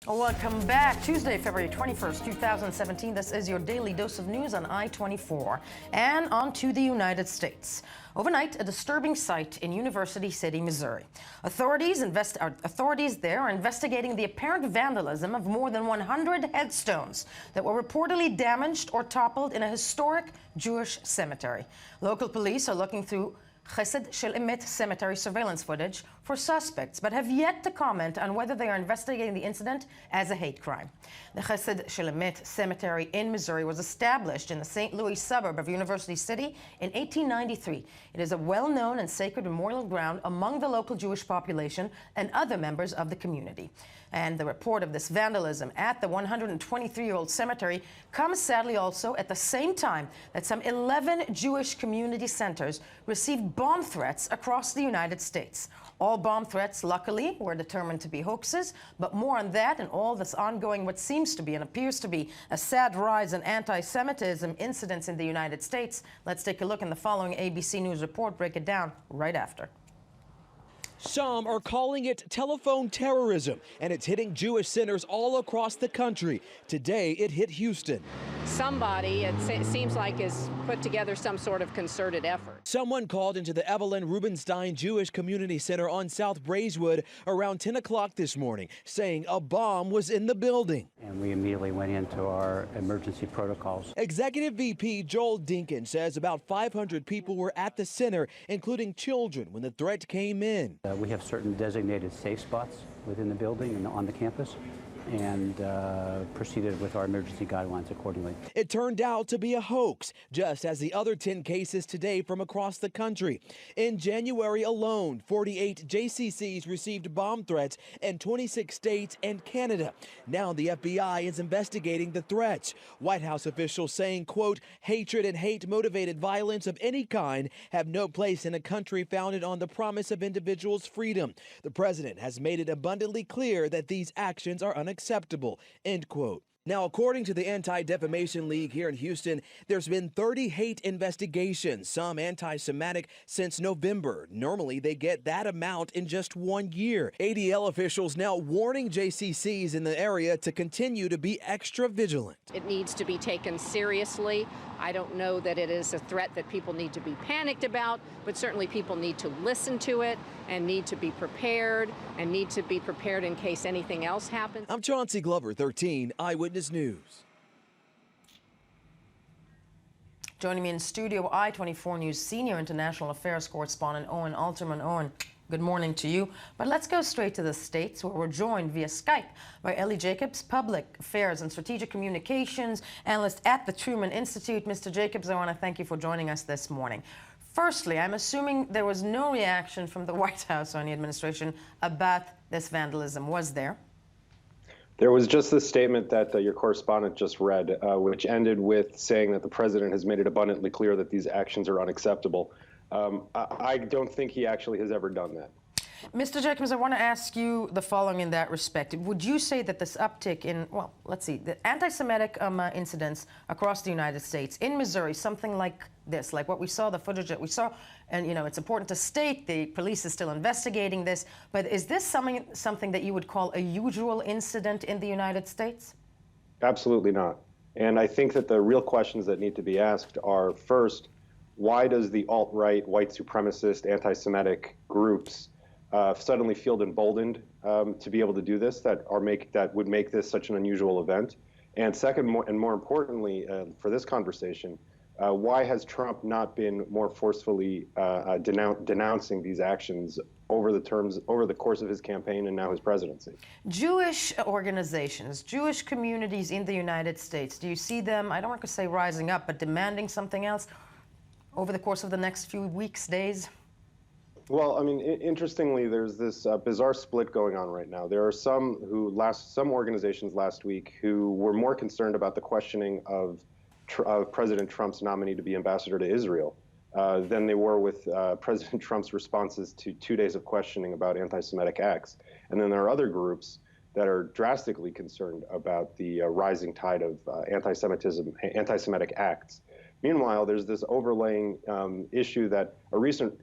Welcome back. Tuesday, February 21st, 2017. This is your daily dose of news on I-24 and on to the United States. Overnight, a disturbing sight in University City, Missouri. Authorities there are investigating the apparent vandalism of more than 100 headstones that were reportedly damaged or toppled in a historic Jewish cemetery. Local police are looking through Chesed Shel Emet cemetery surveillance footage for suspects, but have yet to comment on whether they are investigating the incident as a hate crime. The Chesed Shel Emet cemetery in Missouri was established in the St. Louis suburb of University City in 1893. It is a well-known and sacred memorial ground among the local Jewish population and other members of the community. And the report of this vandalism at the 123-year-old cemetery comes sadly also at the same time that some 11 Jewish community centers received bomb threats across the United States. All bomb threats, luckily, were determined to be hoaxes, but more on that and all this ongoing what seems to be and appears to be a sad rise in anti-Semitism incidents in the United States. Let's take a look in the following ABC News report. Break it down right after. Some are calling it telephone terrorism, and it's hitting Jewish centers all across the country. Today, it hit Houston. Somebody, it seems like, has put together some sort of concerted effort. Someone called into the Evelyn Rubenstein Jewish Community Center on South Braeswood around 10 o'clock this morning, saying a bomb was in the building. And we immediately went into our emergency protocols. Executive VP Joel Dinkin says about 500 people were at the center, including children, when the threat came in. We have certain designated safe spots within the building and on the campus, and proceeded with our emergency guidelines accordingly. It turned out to be a hoax, just as the other 10 cases today from across the country. In January alone, 48 JCCs received bomb threats in 26 states and Canada. Now the FBI is investigating the threats. White House officials saying, quote, hatred and hate-motivated violence of any kind have no place in a country founded on the promise of individuals' freedom. The president has made it abundantly clear that these actions are unacceptable, end quote. Now, according to the Anti-Defamation League here in Houston, there's been 30 hate investigations, some anti-Semitic, since November. Normally, they get that amount in just 1 year. ADL officials now warning JCCs in the area to continue to be extra vigilant. It needs to be taken seriously. I don't know that it is a threat that people need to be panicked about, but certainly people need to listen to it and need to be prepared in case anything else happens. I'm Chauncey Glover, 13 Eyewitness News. Joining me in studio, I-24 News Senior International Affairs Correspondent Owen Alterman. Owen, good morning to you. But let's go straight to the States, where we're joined via Skype by Ellie Jacobs, Public Affairs and Strategic Communications Analyst at the Truman Institute. Mr. Jacobs, I want to thank you for joining us this morning. Firstly, I'm assuming there was no reaction from the White House or any administration about this vandalism, was there? There was just this statement that your correspondent just read, which ended with saying that the president has made it abundantly clear that these actions are unacceptable. I don't think he actually has ever done that. Mr. Jacobs, I want to ask you the following in that respect. Would you say that this uptick in, well, let's see, the anti-Semitic incidents across the United States, in Missouri, something like this, like what we saw, the footage that we saw, and, you know, it's important to state the police is still investigating this, but is this something that you would call a usual incident in the United States? Absolutely not. And I think that the real questions that need to be asked are, first, why does the alt-right, white supremacist, anti-Semitic groups suddenly feel emboldened to be able to do this, that would make this such an unusual event? And second, more importantly, for this conversation, why has Trump not been more forcefully denouncing these actions over the course of his campaign and now his presidency? Jewish organizations, Jewish communities in the United States, do you see them, I don't want to say rising up, but demanding something else over the course of the next few weeks, days? Well, I mean, interestingly, there's this bizarre split going on right now. There are some organizations last week who were more concerned about the questioning of President Trump's nominee to be ambassador to Israel than they were with President Trump's responses to 2 days of questioning about anti-Semitic acts. And then there are other groups that are drastically concerned about the rising tide of anti-Semitic acts. Meanwhile, there's this overlaying issue that a recent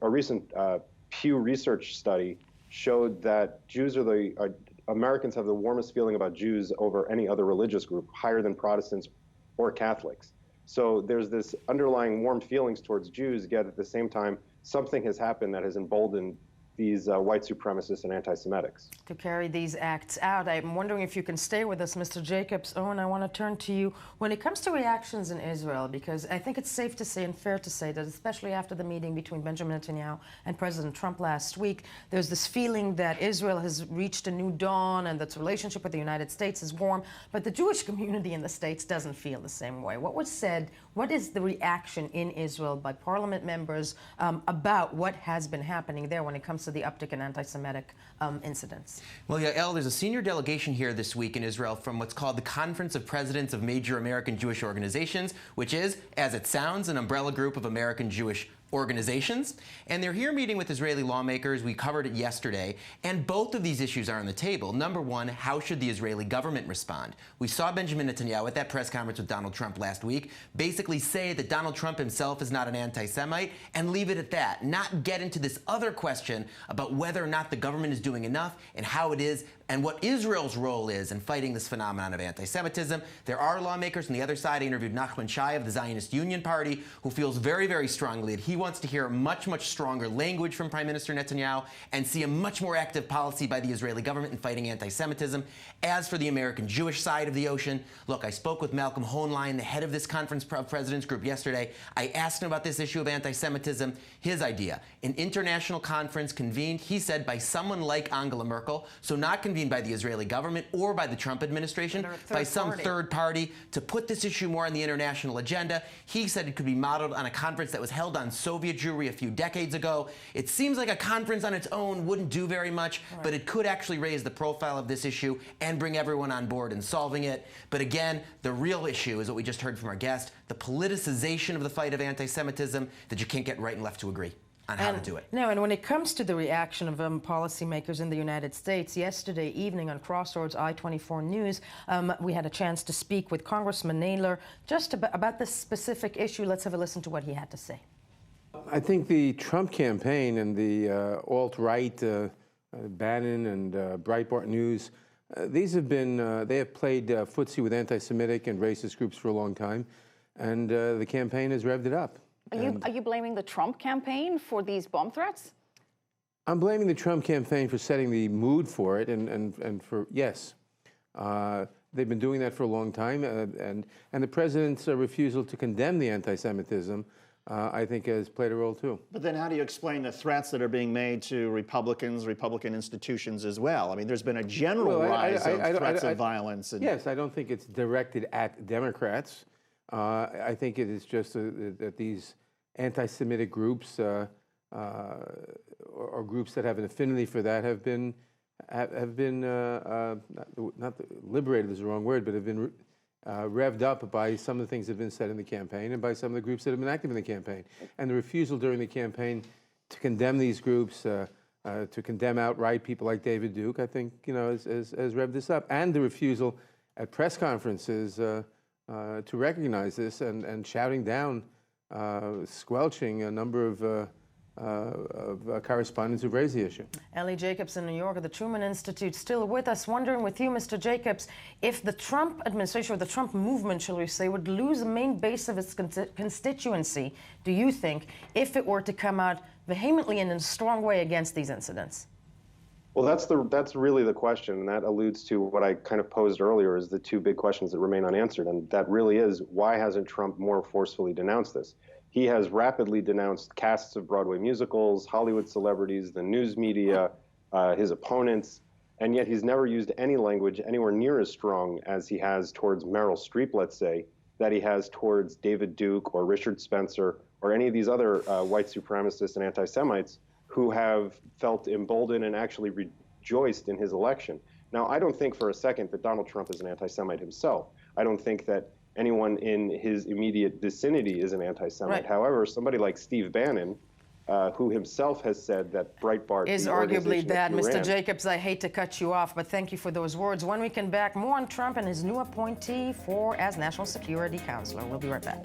Pew Research study showed that Jews are Americans have the warmest feeling about Jews over any other religious group, higher than Protestants or Catholics. So there's this underlying warm feelings towards Jews, yet at the same time, something has happened that has emboldened these white supremacists and anti-Semitics. To carry these acts out, I'm wondering if you can stay with us, Mr. Jacobs. Owen, I want to turn to you. When it comes to reactions in Israel, because I think it's safe to say and fair to say that especially after the meeting between Benjamin Netanyahu and President Trump last week, there's this feeling that Israel has reached a new dawn and that its relationship with the United States is warm, but the Jewish community in the States doesn't feel the same way. What was said, what is the reaction in Israel by parliament members about what has been happening there when it comes to the uptick in anti-Semitic incidents? Well, Yael, there's a senior delegation here this week in Israel from what's called the Conference of Presidents of Major American Jewish Organizations, which is, as it sounds, an umbrella group of American Jewish organizations. And they're here meeting with Israeli lawmakers. We covered it yesterday. And both of these issues are on the table. Number one, how should the Israeli government respond? We saw Benjamin Netanyahu at that press conference with Donald Trump last week basically say that Donald Trump himself is not an anti-Semite and leave it at that, not get into this other question about whether or not the government is doing enough and how it is and what Israel's role is in fighting this phenomenon of anti-Semitism. There are lawmakers on the other side. I interviewed Nachman Shai of the Zionist Union Party, who feels very, very strongly that he wants to hear much, much stronger language from Prime Minister Netanyahu and see a much more active policy by the Israeli government in fighting anti-Semitism. As for the American Jewish side of the ocean, look, I spoke with Malcolm Hoenlein, the head of this Conference of Presidents group yesterday. I asked him about this issue of anti-Semitism. His idea, an international conference convened, he said, by someone like Angela Merkel, so not convened by the Israeli government or by the Trump administration, by some third party, to put this issue more on the international agenda. He said it could be modeled on a conference that was held on Soviet Jewry a few decades ago. It seems like a conference on its own wouldn't do very much, but it could actually raise the profile of this issue and bring everyone on board in solving it. But again, the real issue is what we just heard from our guest, the politicization of the fight of anti-Semitism, that you can't get right and left to agree on how to do it. No, and when it comes to the reaction of policymakers in the United States, yesterday evening on Crossroads I-24 News, we had a chance to speak with Congressman Naylor just about this specific issue. Let's have a listen to what he had to say. I think the Trump campaign and the alt-right, Bannon and Breitbart News, these have been, they have played footsie with anti-Semitic and racist groups for a long time, and the campaign has revved it up. Are you blaming the Trump campaign for these bomb threats? I'm blaming the Trump campaign for setting the mood for it, and for, yes. They've been doing that for a long time, and the president's refusal to condemn the anti-Semitism, I think, has played a role too. But then how do you explain the threats that are being made to Republicans, Republican institutions as well? I mean, there's been a general rise of threats of violence. And yes, I don't think it's directed at Democrats. I think it is just that these anti-Semitic groups or groups that have an affinity for that have been not liberated is the wrong word, but have been revved up by some of the things that have been said in the campaign and by some of the groups that have been active in the campaign. And the refusal during the campaign to condemn these groups, to condemn outright people like David Duke, I think, has revved this up. And the refusal at press conferences to recognize this and shouting down, squelching a number of correspondents who've raised the issue. Ellie Jacobs in New York at the Truman Institute still with us, wondering with you, Mr. Jacobs, if the Trump administration or the Trump movement, shall we say, would lose the main base of its constituency, do you think, if it were to come out vehemently and in a strong way against these incidents? Well, that's really the question, and that alludes to what I kind of posed earlier as the two big questions that remain unanswered, and that really is, why hasn't Trump more forcefully denounced this? He has rapidly denounced casts of Broadway musicals, Hollywood celebrities, the news media, his opponents, and yet he's never used any language anywhere near as strong as he has towards Meryl Streep, let's say, that he has towards David Duke or Richard Spencer or any of these other white supremacists and anti-Semites who have felt emboldened and actually rejoiced in his election. Now, I don't think for a second that Donald Trump is an anti-Semite himself. I don't think that anyone in his immediate vicinity is an anti-Semite. Right. However, somebody like Steve Bannon, who himself has said that Breitbart is arguably that. Mr. Jacobs, I hate to cut you off, but thank you for those words. When we come back, more on Trump and his new appointee as National Security Counselor. We'll be right back.